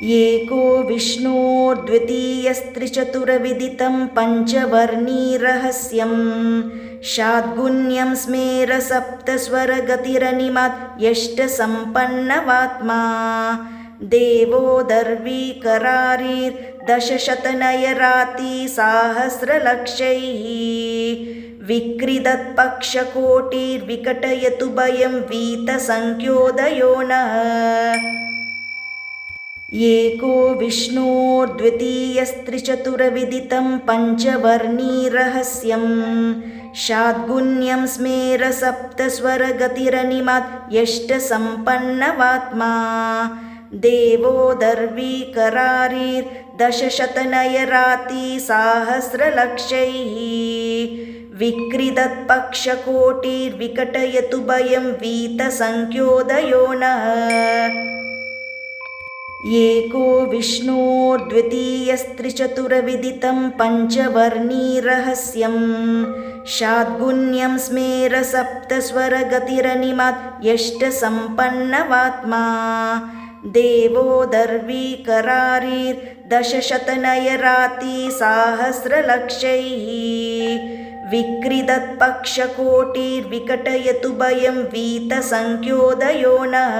एको विष्णोर्द्वितीयस्त्रिचतुरविदितं पञ्चवर्णीरहस्यं शाद्गुण्यं स्मेरसप्तस्वरगतिरनिमात् यष्टसम्पन्नवात्मा देवो दर्वीकरारिर्दशशतनयरातिसाहस्रलक्षैः विक्रीदत्पक्षकोटिर्विकटयतु भयं वीतसंख्योदयो नः। एको विष्णोर्द्वितीयस्त्रिचतुरविदितं पञ्चवर्णीरहस्यं शाद्गुण्यं स्मेरसप्तस्वरगतिरनिमात् यष्टसम्पन्नवात्मा देवो दर्वीकरारिर्दशशतनयरातिसाहस्रलक्षैः विक्रीदत्पक्षकोटिर्विकटयतु भयं वीतसंख्योदयो नः। एको विष्णोर्द्वितीयस्त्रिचतुरविदितं पञ्चवर्णीरहस्यं शाद्गुण्यं स्मेरसप्तस्वरगतिरनिमात् यष्टसम्पन्नवात्मा देवो दर्वीकरारिर्दशशतनयरातिसाहस्रलक्षैः विक्रीदत्पक्षकोटिर्विकटयतु भयं वीतसंख्योदयो नः।